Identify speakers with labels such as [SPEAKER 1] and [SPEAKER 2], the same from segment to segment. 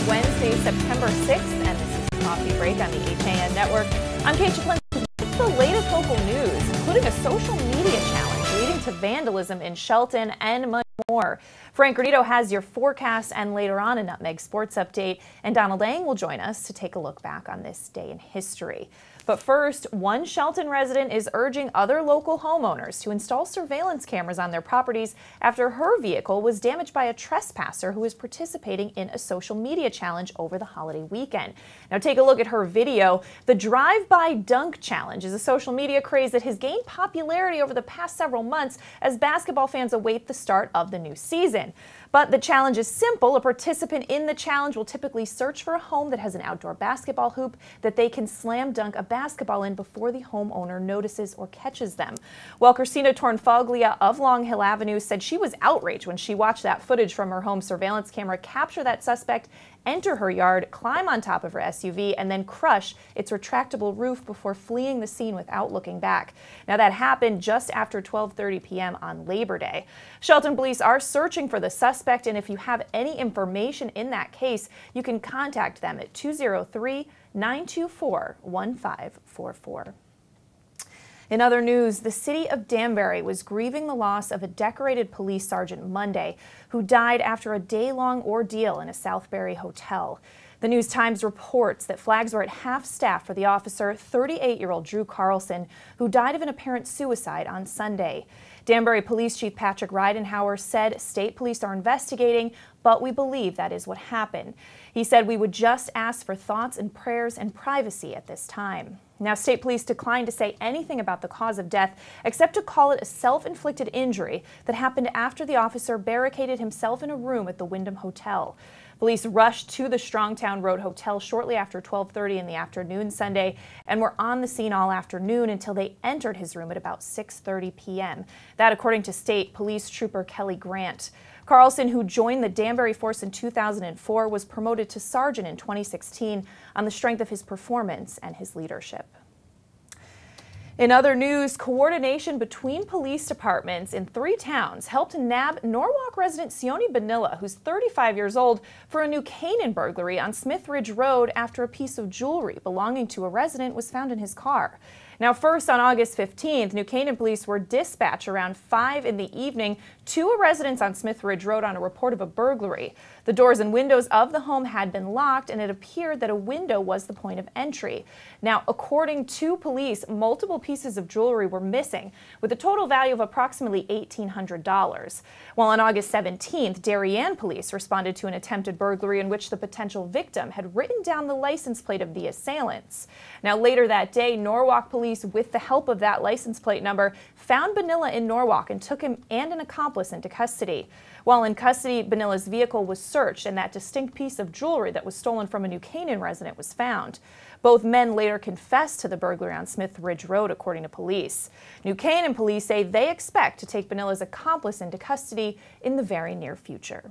[SPEAKER 1] Wednesday, September 6th, and this is Coffee Break on the HAN Network. I'm Kate Czaplinski. It's the latest local news, including a social media challenge leading to vandalism in Shelton and much more. Frank Granito has your forecast and later on a Nutmeg Sports Update, and Donald Ang will join us to take a look back on this day in history. But first, one Shelton resident is urging other local homeowners to install surveillance cameras on their properties after her vehicle was damaged by a trespasser who was participating in a social media challenge over the holiday weekend. Now take a look at her video. The Drive-By Dunk Challenge is a social media craze that has gained popularity over the past several months as basketball fans await the start of the new season. But the challenge is simple. A participant in the challenge will typically search for a home that has an outdoor basketball hoop that they can slam dunk a basketball in before the homeowner notices or catches them. Well, Christina Tornfoglia of Long Hill Avenue said she was outraged when she watched that footage from her home surveillance camera capture that suspect enter her yard, climb on top of her SUV, and then crush its retractable roof before fleeing the scene without looking back. Now that happened just after 12:30 p.m. on Labor Day. Shelton police are searching for the suspect, and if you have any information in that case, you can contact them at 203-924-1544. In other news, the city of Danbury was grieving the loss of a decorated police sergeant Monday who died after a day-long ordeal in a Southbury hotel. The News-Times reports that flags were at half-staff for the officer, 38-year-old Drew Carlson, who died of an apparent suicide on Sunday. Danbury Police Chief Patrick Ridenhour said state police are investigating, but we believe that is what happened. He said we would just ask for thoughts and prayers and privacy at this time. Now, state police declined to say anything about the cause of death, except to call it a self-inflicted injury that happened after the officer barricaded himself in a room at the Wyndham Hotel. Police rushed to the Strongtown Road Hotel shortly after 12:30 in the afternoon Sunday and were on the scene all afternoon until they entered his room at about 6:30 p.m. That, according to State Police Trooper Kelly Grant. Carlson, who joined the Danbury force in 2004, was promoted to sergeant in 2016 on the strength of his performance and his leadership. In other news, coordination between police departments in 3 towns helped nab Norwalk resident Sione Bonilla, who's 35 years old, for a new Canaan burglary on Smith Ridge Road after a piece of jewelry belonging to a resident was found in his car. Now, first on August 15th, New Canaan police were dispatched around 5 in the evening to a residence on Smith Ridge Road on a report of a burglary. The doors and windows of the home had been locked, and it appeared that a window was the point of entry. Now, according to police, multiple pieces of jewelry were missing, with a total value of approximately $1,800. While on August 17th, Darien police responded to an attempted burglary in which the potential victim had written down the license plate of the assailants. Now, later that day, Norwalk police, with the help of that license plate number, found Bonilla in Norwalk and took him and an accomplice into custody. While in custody, Bonilla's vehicle was searched and that distinct piece of jewelry that was stolen from a New Canaan resident was found. Both men later confessed to the burglary on Smith Ridge Road, according to police. New Canaan police say they expect to take Bonilla's accomplice into custody in the very near future.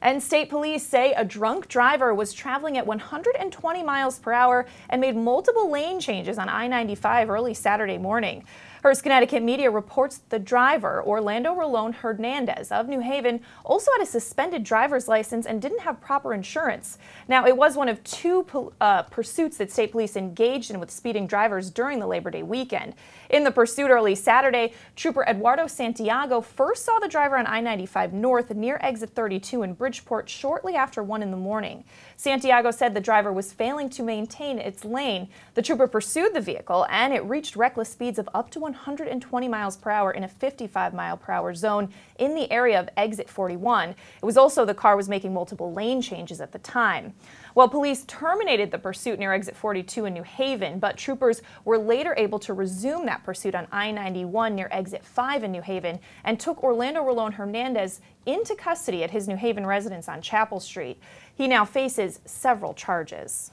[SPEAKER 1] And state police say a drunk driver was traveling at 120 miles per hour and made multiple lane changes on I-95 early Saturday morning. Hearst, Connecticut media reports the driver, Orlando Rolón Hernandez of New Haven, also had a suspended driver's license and didn't have proper insurance. Now, it was one of 2 pursuits that state police engaged in with speeding drivers during the Labor Day weekend. In the pursuit early Saturday, Trooper Eduardo Santiago first saw the driver on I-95 North near exit 32 in Bridgeport shortly after 1 in the morning. Santiago said the driver was failing to maintain its lane. The trooper pursued the vehicle, and it reached reckless speeds of up to 120 miles per hour in a 55 mile per hour zone in the area of exit 41. It was also the car was making multiple lane changes at the time. Well, police terminated the pursuit near exit 42 in New Haven, but troopers were later able to resume that pursuit on I-91 near exit 5 in New Haven and took Orlando Rolón Hernandez into custody at his New Haven residence on Chapel Street. He now faces several charges.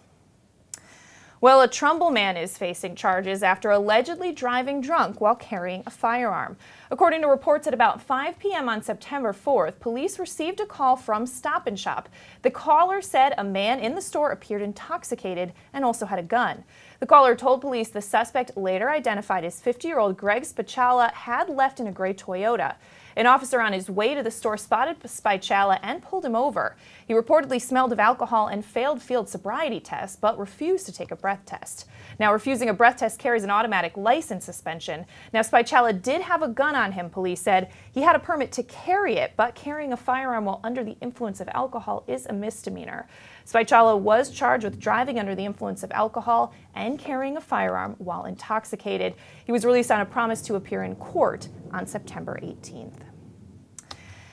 [SPEAKER 1] Well, a Trumbull man is facing charges after allegedly driving drunk while carrying a firearm. According to reports at about 5 p.m. on September 4th, police received a call from Stop and Shop. The caller said a man in the store appeared intoxicated and also had a gun. The caller told police the suspect, later identified as 50-year-old Greg Spichala, had left in a gray Toyota. An officer on his way to the store spotted Spichala and pulled him over. He reportedly smelled of alcohol and failed field sobriety tests, but refused to take a breath test. Now, refusing a breath test carries an automatic license suspension. Now, Spichala did have a gun on him, police said. He had a permit to carry it, but carrying a firearm while under the influence of alcohol is a misdemeanor. Spichala was charged with driving under the influence of alcohol and carrying a firearm while intoxicated. He was released on a promise to appear in court on September 18th.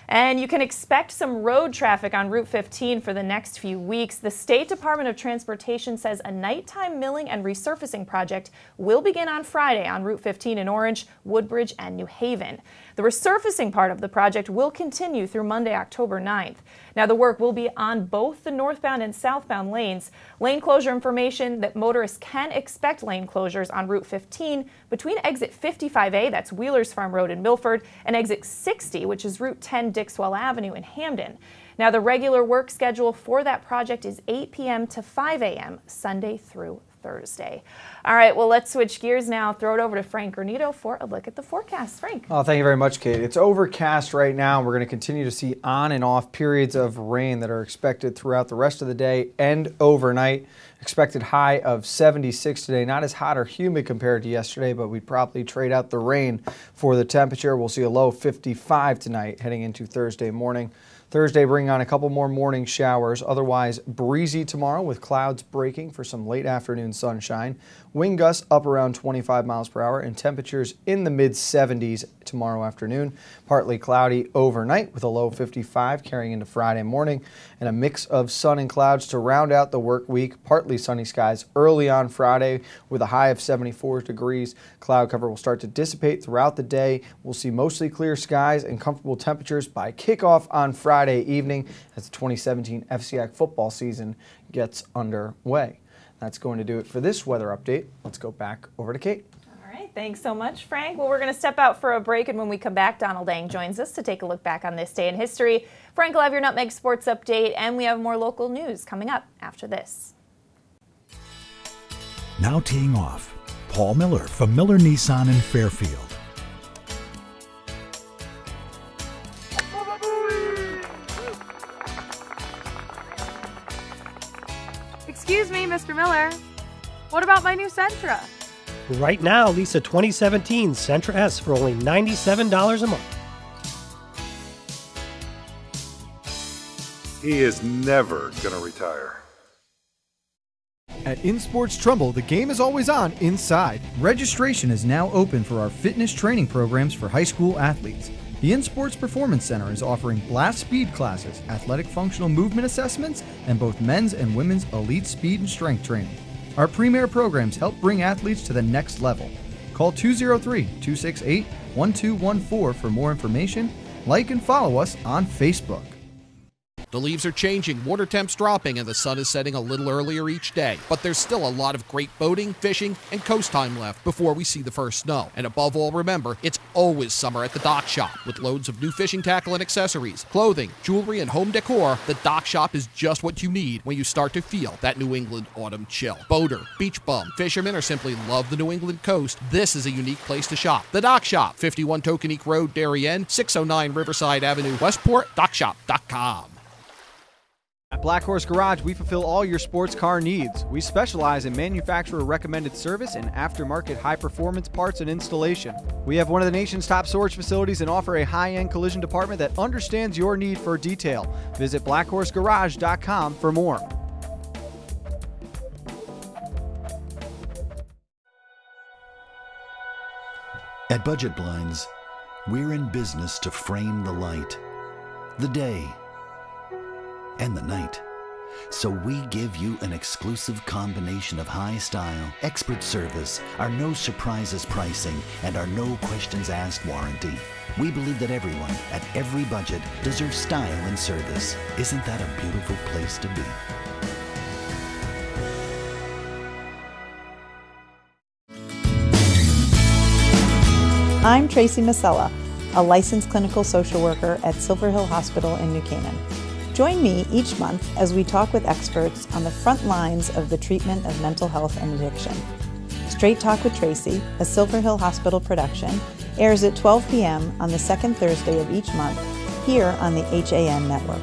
[SPEAKER 1] And you can expect some road traffic on Route 15 for the next few weeks. The State Department of Transportation says a nighttime milling and resurfacing project will begin on Friday on Route 15 in Orange, Woodbridge, and New Haven. The resurfacing part of the project will continue through Monday, October 9th. Now, the work will be on both the northbound and southbound lanes. Lane closure information that motorists can expect lane closures on Route 15 between exit 55A, that's Wheelers Farm Road in Milford, and exit 60, which is Route 10 Dixwell Avenue in Hamden. Now, the regular work schedule for that project is 8 p.m. to 5 a.m. Sunday through Thursday. All right, well, let's switch gears now. Throw it over to Frank Granito for a look at the forecast. Frank.
[SPEAKER 2] Oh, thank you very much, Kate. It's overcast right now. We're going to continue to see on and off periods of rain that are expected throughout the rest of the day and overnight. Expected high of 76 today. Not as hot or humid compared to yesterday, but we'd probably trade out the rain for the temperature. We'll see a low 55 tonight heading into Thursday morning. Thursday bringing on a couple more morning showers. Otherwise breezy tomorrow with clouds breaking for some late afternoon sunshine. Wind gusts up around 25 miles per hour and temperatures in the mid 70s tomorrow afternoon. Partly cloudy overnight with a low 55 carrying into Friday morning, and a mix of sun and clouds to round out the work week. Partly sunny skies early on Friday with a high of 74 degrees. Cloud cover will start to dissipate throughout the day. We'll see mostly clear skies and comfortable temperatures by kickoff on Friday evening as the 2017 FCIAC football season gets underway. That's going to do it for this weather update. Let's go back over to Kate.
[SPEAKER 1] All right, thanks so much, Frank. Well, we're going to step out for a break, and when we come back, Donald Ang joins us to take a look back on this day in history. Frank will have your Nutmeg Sports Update, and we have more local news coming up after this.
[SPEAKER 3] Now teeing off, Paul Miller from Miller Nissan in Fairfield.
[SPEAKER 4] Excuse me, Mr. Miller. What about my new Sentra?
[SPEAKER 5] Right now, lease a 2017 Sentra S for only $97 a month.
[SPEAKER 6] He is never going to retire.
[SPEAKER 7] At InSports Trumbull, the game is always on inside. Registration is now open for our fitness training programs for high school athletes. The InSports Performance Center is offering blast speed classes, athletic functional movement assessments, and both men's and women's elite speed and strength training. Our premier programs help bring athletes to the next level. Call 203-268-1214 for more information. Like and follow us on Facebook.
[SPEAKER 8] The leaves are changing, water temps dropping, and the sun is setting a little earlier each day. But there's still a lot of great boating, fishing, and coast time left before we see the first snow. And above all, remember, it's always summer at the Dock Shop. With loads of new fishing tackle and accessories, clothing, jewelry, and home decor, the Dock Shop is just what you need when you start to feel that New England autumn chill. Boater, beach bum, fisherman, or simply love the New England coast, this is a unique place to shop. The Dock Shop, 51 Tokenique Road, Darien, 609 Riverside Avenue, Westport, dockshop.com.
[SPEAKER 7] At Black Horse Garage, we fulfill all your sports car needs. We specialize in manufacturer-recommended service and aftermarket high-performance parts and installation. We have one of the nation's top storage facilities and offer a high-end collision department that understands your need for detail. Visit blackhorsegarage.com for more.
[SPEAKER 3] At Budget Blinds, we're in business to frame the light, the day, and the night. So we give you an exclusive combination of high style, expert service, our no surprises pricing, and our no questions asked warranty. We believe that everyone, at every budget, deserves style and service. Isn't that a beautiful place to be?
[SPEAKER 9] I'm Tracy Masella, a licensed clinical social worker at Silver Hill Hospital in New Canaan. Join me each month as we talk with experts on the front lines of the treatment of mental health and addiction. Straight Talk with Tracy, a Silver Hill Hospital production, airs at 12 p.m. on the second Thursday of each month here on the HAN network.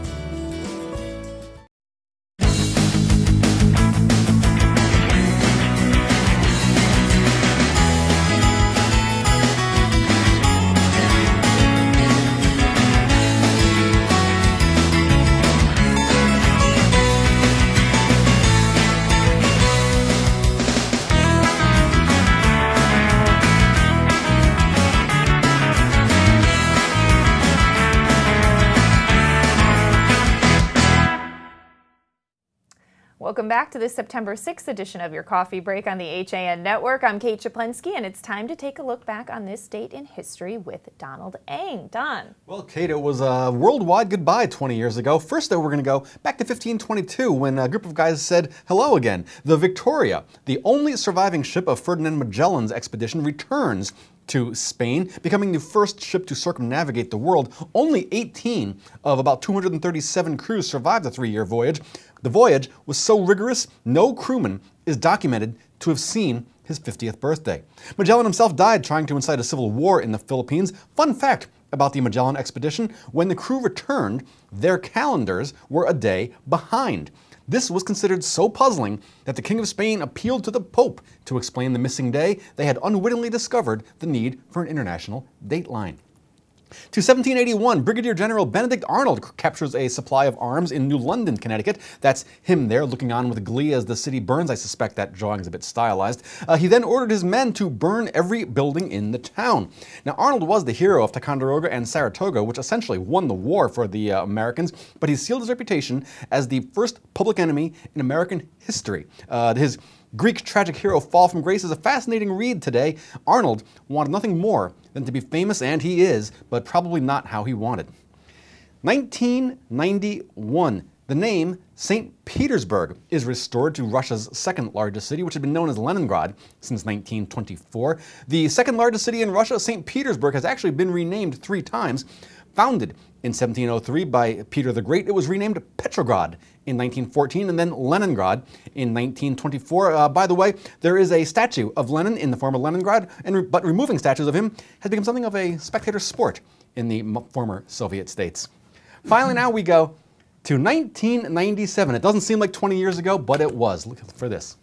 [SPEAKER 1] Welcome back to this September 6th edition of your Coffee Break on the HAN Network. I'm Kate Czaplinski, and it's time to take a look back on this date in history with Donald Eng. Don.
[SPEAKER 10] Well, Kate, it was a worldwide goodbye 20 years ago. First, though, we're going to go back to 1522 when a group of guys said hello again. The Victoria, the only surviving ship of Ferdinand Magellan's expedition, returns to Spain, becoming the first ship to circumnavigate the world. Only 18 of about 237 crews survived the 3-year voyage. The voyage was so rigorous, no crewman is documented to have seen his 50th birthday. Magellan himself died trying to incite a civil war in the Philippines. Fun fact about the Magellan expedition, when the crew returned, their calendars were a day behind. This was considered so puzzling that the King of Spain appealed to the Pope to explain the missing day. They had unwittingly discovered the need for an international dateline. To 1781, Brigadier General Benedict Arnold captures a supply of arms in New London, Connecticut. That's him there looking on with glee as the city burns. I suspect that drawing is a bit stylized. He then ordered his men to burn every building in the town. Now, Arnold was the hero of Ticonderoga and Saratoga, which essentially won the war for the Americans, but he sealed his reputation as the first public enemy in American history. His Greek tragic hero fall from grace is a fascinating read today. Arnold wanted nothing more than to be famous, and he is, but probably not how he wanted. 1991. The name St. Petersburg is restored to Russia's second largest city, which had been known as Leningrad since 1924. The second largest city in Russia, St. Petersburg, has actually been renamed 3 times. Founded in 1703 by Peter the Great, it was renamed Petrograd in 1914 and then Leningrad in 1924. By the way, there is a statue of Lenin in the former Leningrad, but removing statues of him has become something of a spectator sport in the former Soviet states. Finally, now we go to 1997. It doesn't seem like 20 years ago, but it was. Look for this.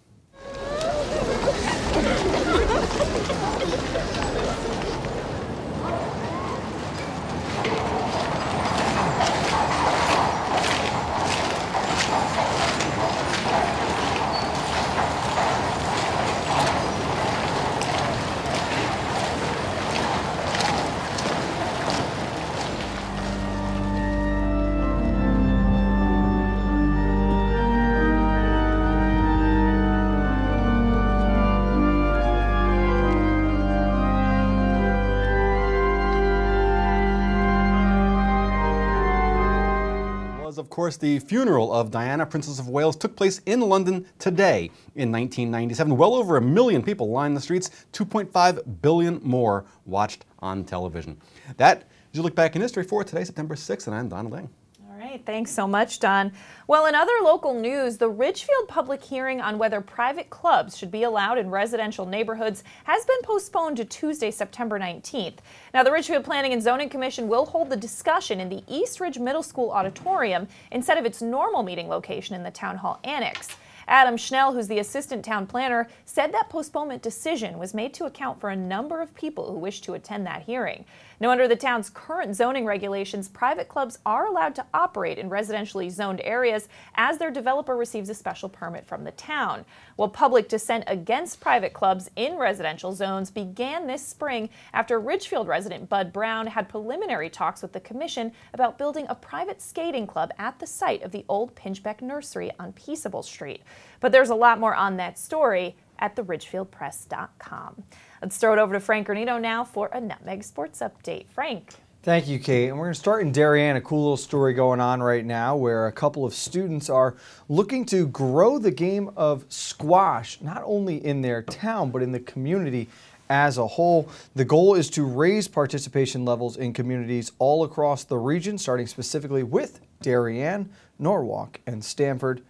[SPEAKER 10] Of course, the funeral of Diana, Princess of Wales, took place in London today in 1997. Well over 1 million people lined the streets, 2.5 billion more watched on television. That is your look back in history for today, September 6th, and I'm Donald Eng.
[SPEAKER 1] All right, thanks so much, Don. Well, in other local news, the Ridgefield public hearing on whether private clubs should be allowed in residential neighborhoods has been postponed to Tuesday, September 19th. Now, the Ridgefield Planning and Zoning Commission will hold the discussion in the East Ridge Middle School auditorium instead of its normal meeting location in the Town Hall Annex. Adam Schnell, who's the assistant town planner, said that postponement decision was made to account for a number of people who wish to attend that hearing. Now, under the town's current zoning regulations, private clubs are allowed to operate in residentially zoned areas as their developer receives a special permit from the town. Well, public dissent against private clubs in residential zones began this spring after Ridgefield resident Bud Brown had preliminary talks with the commission about building a private skating club at the site of the old Pinchbeck Nursery on Peaceable Street. But there's a lot more on that story at theridgefieldpress.com. Let's throw it over to Frank Granito now for a Nutmeg Sports Update. Frank.
[SPEAKER 2] Thank you, Kate. And we're going to start in Darien, a cool little story going on right now where a couple of students are looking to grow the game of squash, not only in their town, but in the community as a whole. The goal is to raise participation levels in communities all across the region, starting specifically with Darien. Norwalk, and Stamford.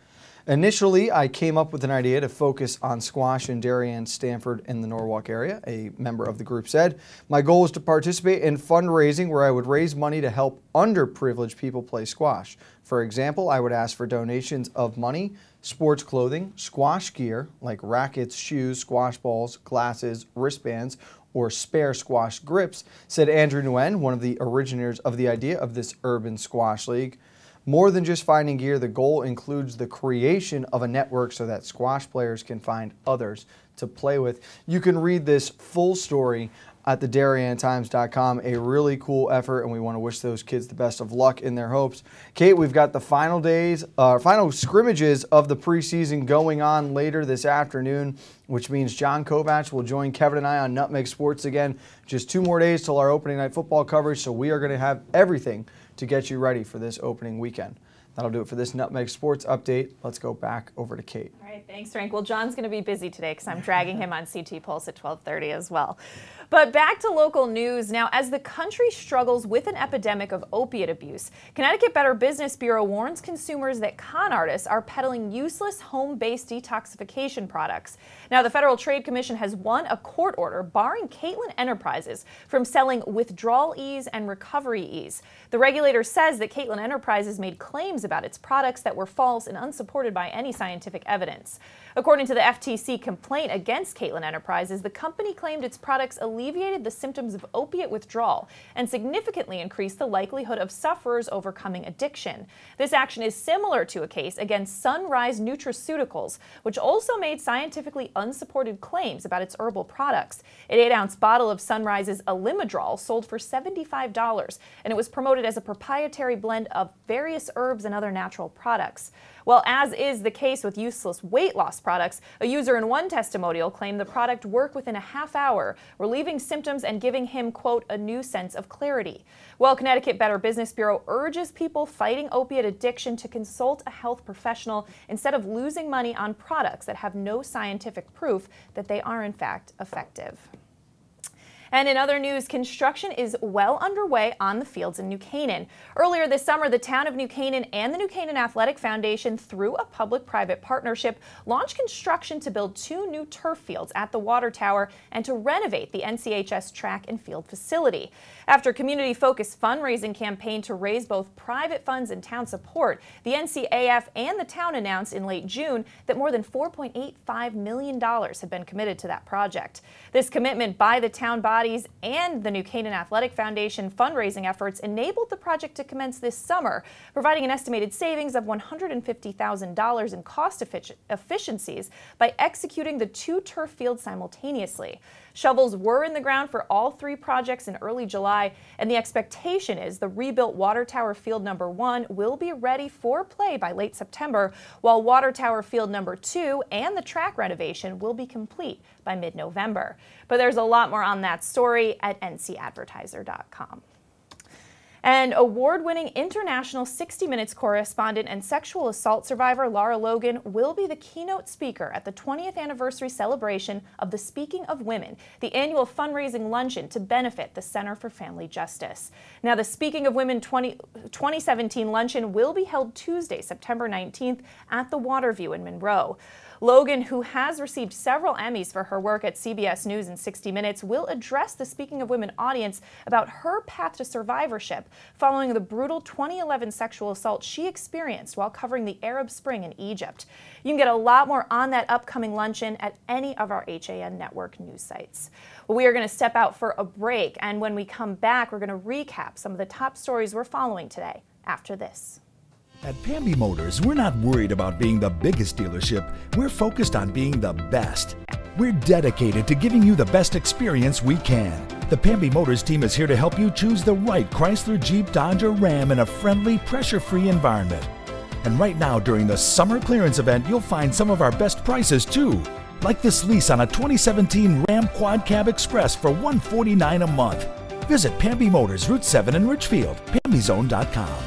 [SPEAKER 2] Initially, I came up with an idea to focus on squash in Darien, Stamford, and the Norwalk area, a member of the group said. My goal was to participate in fundraising where I would raise money to help underprivileged people play squash. For example, I would ask for donations of money, sports clothing, squash gear like rackets, shoes, squash balls, glasses, wristbands, or spare squash grips, said Andrew Nguyen, one of the originators of the idea of this urban squash league. More than just finding gear, the goal includes the creation of a network so that squash players can find others to play with. You can read this full story at thedarientimes.com. A really cool effort, and we want to wish those kids the best of luck in their hopes. Kate, we've got the final scrimmages of the preseason going on later this afternoon, which means John Kovacs will join Kevin and I on Nutmeg Sports again. Just 2 more days till our opening night football coverage, so we are going to have everything to get you ready for this opening weekend. That'll do it for this Nutmeg Sports update. Let's go back over to Kate.
[SPEAKER 1] All right, thanks, Frank. Well, John's going to be busy today because I'm dragging him on CT Pulse at 12:30 as well. But back to local news. Now, as the country struggles with an epidemic of opiate abuse, Connecticut Better Business Bureau warns consumers that con artists are peddling useless home-based detoxification products. Now, the Federal Trade Commission has won a court order barring Caitlin Enterprises from selling Withdrawal Ease and Recovery Ease. The regulator says that Caitlin Enterprises made claims about its products that were false and unsupported by any scientific evidence. According to the FTC complaint against Caitlin Enterprises, the company claimed its products alleviated the symptoms of opiate withdrawal and significantly increased the likelihood of sufferers overcoming addiction. This action is similar to a case against Sunrise Nutraceuticals, which also made scientifically unsupported claims about its herbal products. An 8-ounce bottle of Sunrise's Alimadrol sold for $75, and it was promoted as a proprietary blend of various herbs and other natural products. Well, as is the case with useless weight loss products, a user in one testimonial claimed the product worked within a half hour, relieving symptoms and giving him, quote, a new sense of clarity. Well, Connecticut Better Business Bureau urges people fighting opiate addiction to consult a health professional instead of losing money on products that have no scientific proof that they are in fact effective. And in other news, construction is well underway on the fields in New Canaan. Earlier this summer, the town of New Canaan and the New Canaan Athletic Foundation, through a public-private partnership, launched construction to build 2 new turf fields at the water tower and to renovate the NCHS track and field facility. After a community-focused fundraising campaign to raise both private funds and town support, the NCAF and the town announced in late June that more than $4.85 million had been committed to that project. This commitment by the town body and the New Canaan Athletic Foundation fundraising efforts enabled the project to commence this summer, providing an estimated savings of $150,000 in cost efficiencies by executing the 2 turf fields simultaneously. Shovels were in the ground for all 3 projects in early July, and the expectation is the rebuilt Water Tower Field number 1 will be ready for play by late September, while Water Tower Field number 2 and the track renovation will be complete by mid-November. But there's a lot more on that story at ncadvertiser.com. And award-winning international 60 Minutes correspondent and sexual assault survivor Lara Logan will be the keynote speaker at the 20th anniversary celebration of the Speaking of Women, the annual fundraising luncheon to benefit the Center for Family Justice. Now, the Speaking of Women 2017 luncheon will be held Tuesday, September 19th at the Waterview in Monroe. Logan, who has received several Emmys for her work at CBS News and 60 Minutes, will address the Speaking of Women audience about her path to survivorship following the brutal 2011 sexual assault she experienced while covering the Arab Spring in Egypt. You can get a lot more on that upcoming luncheon at any of our HAN network news sites. Well, we are going to step out for a break, and when we come back, we're going to recap some of the top stories we're following today after this.
[SPEAKER 11] At Pamby Motors, we're not worried about being the biggest dealership. We're focused on being the best. We're dedicated to giving you the best experience we can. The Pamby Motors team is here to help you choose the right Chrysler, Jeep, Dodge, or Ram in a friendly, pressure-free environment. And right now, during the summer clearance event, you'll find some of our best prices too. Like this lease on a 2017 Ram Quad Cab Express for $149 a month. Visit Pamby Motors, Route 7 in Richfield, PambyZone.com.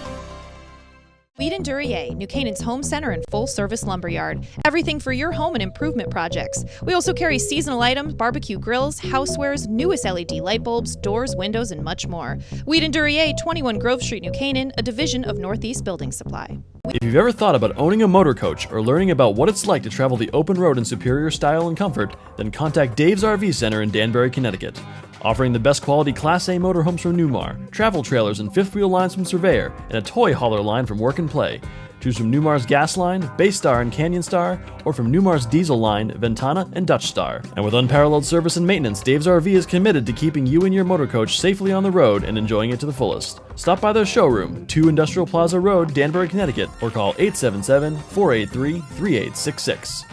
[SPEAKER 1] Weed and Duryea, New Canaan's home center and full-service lumberyard. Everything for your home and improvement projects. We also carry seasonal items, barbecue grills, housewares, newest LED light bulbs, doors, windows, and much more. Weed and Duryea, 21 Grove Street, New Canaan, a division of Northeast Building Supply.
[SPEAKER 12] If you've ever thought about owning a motor coach or learning about what it's like to travel the open road in superior style and comfort, then contact Dave's RV Center in Danbury, Connecticut. Offering the best quality Class A motorhomes from Newmar, travel trailers and fifth wheel lines from Surveyor, and a toy hauler line from Work and Play. Choose from Newmar's Gas Line, Baystar and Canyon Star, or from Newmar's Diesel Line, Ventana and Dutch Star. And with unparalleled service and maintenance, Dave's RV is committed to keeping you and your motor coach safely on the road and enjoying it to the fullest. Stop by their showroom, 2 Industrial Plaza Road, Danbury, Connecticut, or call 877-483-3866.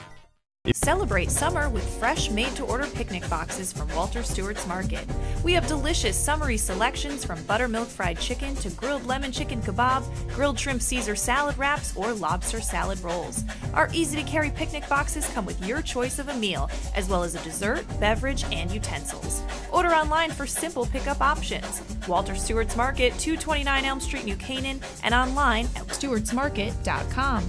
[SPEAKER 1] Celebrate summer with fresh made-to-order picnic boxes from Walter Stewart's Market. We have delicious summery selections from buttermilk fried chicken to grilled lemon chicken kebab, grilled shrimp Caesar salad wraps, or lobster salad rolls. Our easy-to-carry picnic boxes come with your choice of a meal, as well as a dessert, beverage, and utensils. Order online for simple pickup options. Walter Stewart's Market, 229 Elm Street, New Canaan, and online at stewartsmarket.com.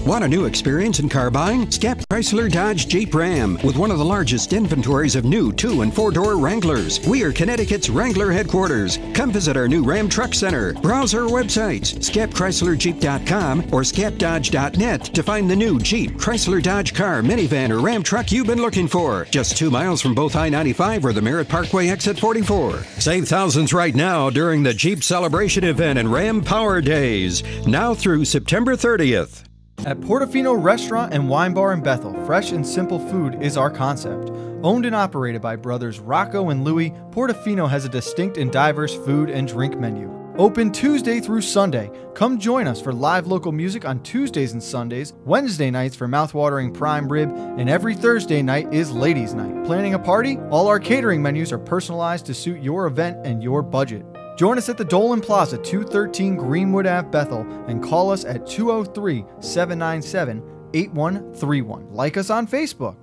[SPEAKER 13] Want a new experience in car buying? Skep Chrysler Dodge Jeep Ram with one of the largest inventories of new 2- and 4-door Wranglers. We are Connecticut's Wrangler headquarters. Come visit our new Ram Truck Center. Browse our websites, skepchryslerjeep.com or skepdodge.net to find the new Jeep, Chrysler Dodge car, minivan, or Ram truck you've been looking for. Just 2 miles from both I-95 or the Merritt Parkway exit 44. Save thousands right now during the Jeep Celebration event and Ram Power Days. Now through September 30th.
[SPEAKER 7] At Portofino Restaurant and Wine Bar in Bethel, fresh and simple food is our concept. Owned and operated by brothers Rocco and Louie, Portofino has a distinct and diverse food and drink menu. Open Tuesday through Sunday. Come join us for live local music on Tuesdays and Sundays, Wednesday nights for mouthwatering prime rib, and every Thursday night is ladies' night. Planning a party? All our catering menus are personalized to suit your event and your budget. Join us at the Dolan Plaza, 213 Greenwood Ave, Bethel, and call us at 203-797-8131. Like us on Facebook.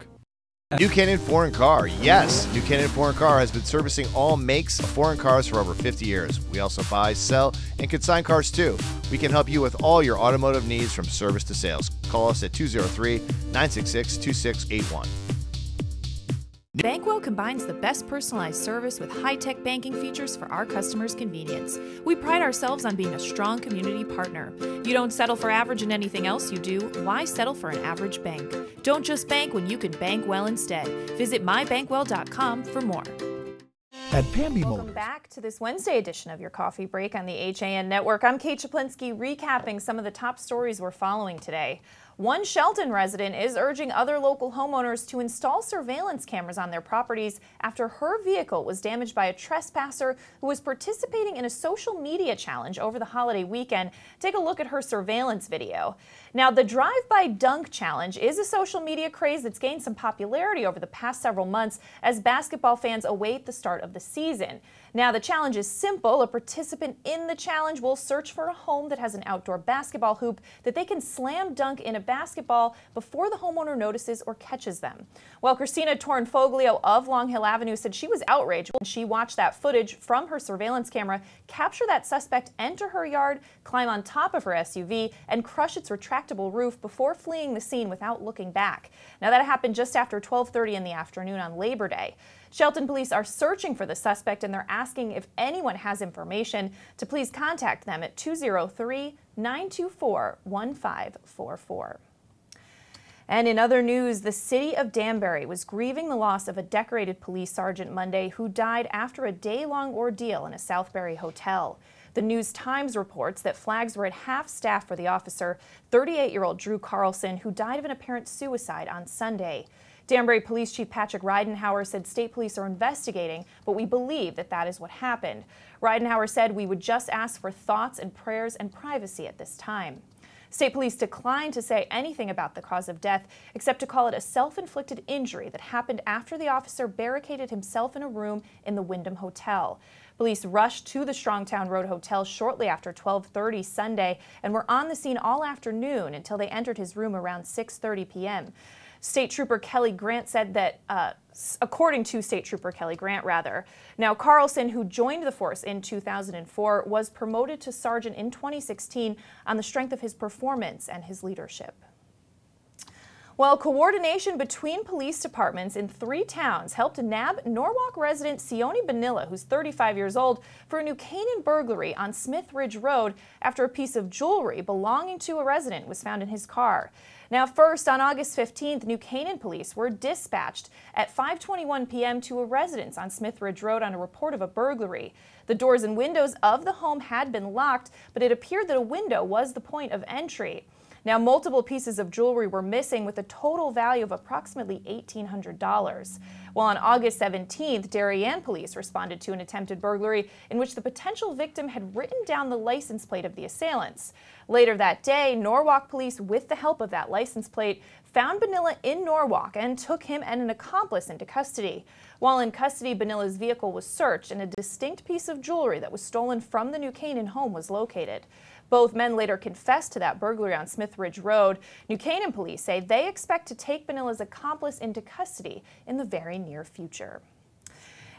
[SPEAKER 14] New Canaan Foreign Car. Yes, New Canaan Foreign Car has been servicing all makes of foreign cars for over 50 years. We also buy, sell, and consign cars too. We can help you with all your automotive needs from service to sales. Call us at 203-966-2681.
[SPEAKER 1] Bankwell combines the best personalized service with high-tech banking features for our customers' convenience. We pride ourselves on being a strong community partner. You don't settle for average in anything else you do. Why settle for an average bank? Don't just bank when you can bank well instead. Visit mybankwell.com for more.
[SPEAKER 11] At Pamby
[SPEAKER 1] Welcome back to this Wednesday edition of your Coffee Break on the HAN Network. I'm Kate Czaplinski, recapping some of the top stories we're following today. One Shelton resident is urging other local homeowners to install surveillance cameras on their properties after her vehicle was damaged by a trespasser who was participating in a social media challenge over the holiday weekend. Take a look at her surveillance video. Now, the drive-by dunk challenge is a social media craze that's gained some popularity over the past several months as basketball fans await the start of the season. Now, the challenge is simple. A participant in the challenge will search for a home that has an outdoor basketball hoop that they can slam dunk in a basketball before the homeowner notices or catches them. Well, Christina Torrenfoglio of Long Hill Avenue said she was outraged when she watched that footage from her surveillance camera capture that suspect enter her yard, climb on top of her SUV, and crush its retractable roof before fleeing the scene without looking back. Now, that happened just after 12:30 in the afternoon on Labor Day. Shelton police are searching for the suspect, and they're asking if anyone has information to please contact them at 203-924-1544. And in other news, the city of Danbury was grieving the loss of a decorated police sergeant Monday who died after a day-long ordeal in a Southbury hotel. The News-Times reports that flags were at half-staff for the officer, 38-year-old Drew Carlson, who died of an apparent suicide on Sunday. Danbury Police Chief Patrick Ridenhour said state police are investigating, but we believe that that is what happened. Ridenhour said we would just ask for thoughts and prayers and privacy at this time. State police declined to say anything about the cause of death, except to call it a self-inflicted injury that happened after the officer barricaded himself in a room in the Wyndham Hotel. Police rushed to the Strongtown Road Hotel shortly after 12:30 Sunday and were on the scene all afternoon until they entered his room around 6:30 p.m. State Trooper Kelly Grant said that, according to State Trooper Kelly Grant, rather. Now, Carlson, who joined the force in 2004, was promoted to sergeant in 2016 on the strength of his performance and his leadership. Well, coordination between police departments in 3 towns helped nab Norwalk resident Sione Bonilla, who's 35 years old, for a New Canaan burglary on Smith Ridge Road after a piece of jewelry belonging to a resident was found in his car. Now, first, on August 15th, New Canaan police were dispatched at 5:21 p.m. to a residence on Smith Ridge Road on a report of a burglary. The doors and windows of the home had been locked, but it appeared that a window was the point of entry. Now, multiple pieces of jewelry were missing with a total value of approximately $1,800. Well, on August 17th, Darien police responded to an attempted burglary in which the potential victim had written down the license plate of the assailants. Later that day, Norwalk police, with the help of that license plate, found Bonilla in Norwalk and took him and an accomplice into custody. While in custody, Bonilla's vehicle was searched and a distinct piece of jewelry that was stolen from the New Canaan home was located. Both men later confessed to that burglary on Smith Ridge Road. New Canaan police say they expect to take Bonilla's accomplice into custody in the very near future.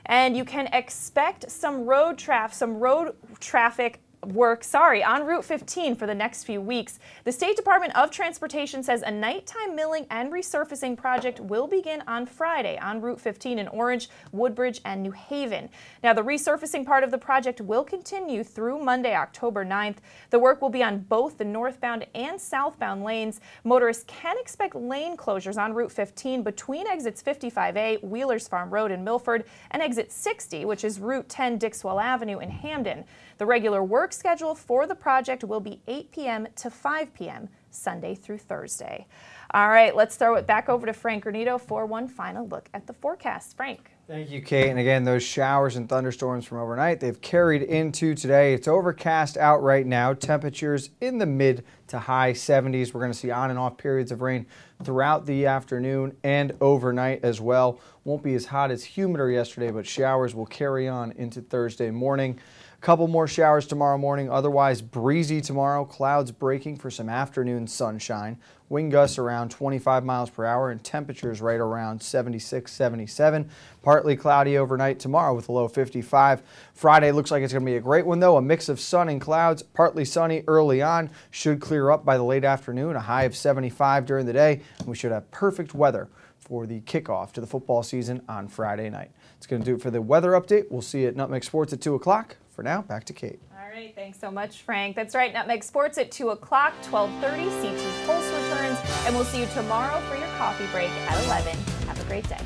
[SPEAKER 1] And you can expect some road traffic work on Route 15 for the next few weeks. The State Department of Transportation says a nighttime milling and resurfacing project will begin on Friday on Route 15 in Orange, Woodbridge, and New Haven. Now, the resurfacing part of the project will continue through Monday, October 9th. The work will be on both the northbound and southbound lanes. Motorists can expect lane closures on Route 15 between exits 55A, Wheelers Farm Road in Milford, and exit 60, which is Route 10, Dixwell Avenue in Hamden. The regular work schedule for the project will be 8 p.m. to 5 p.m. Sunday through Thursday. All right, let's throw it back over to Frank Granito for one final look at the forecast. Frank.
[SPEAKER 2] Thank you, Kate. And again, those showers and thunderstorms from overnight, they've carried into today. It's overcast out right now. Temperatures in the mid to high 70s. We're going to see on and off periods of rain throughout the afternoon and overnight as well. Won't be as hot as humider yesterday, but showers will carry on into Thursday morning. A couple more showers tomorrow morning, otherwise breezy tomorrow. Clouds breaking for some afternoon sunshine. Wind gusts around 25 miles per hour and temperatures right around 76, 77. Partly cloudy overnight tomorrow with a low 55. Friday looks like it's going to be a great one though. A mix of sun and clouds, partly sunny early on. Should clear up by the late afternoon. A high of 75 during the day. And we should have perfect weather for the kickoff to the football season on Friday night. It's going to do it for the weather update. We'll see you at Nutmeg Sports at 2 o'clock. For now, back to Kate.
[SPEAKER 1] All right, thanks so much, Frank. That's right, Nutmeg Sports at 2 o'clock, 12:30, CT Pulse returns, and we'll see you tomorrow for your coffee break at 11. Have a great day.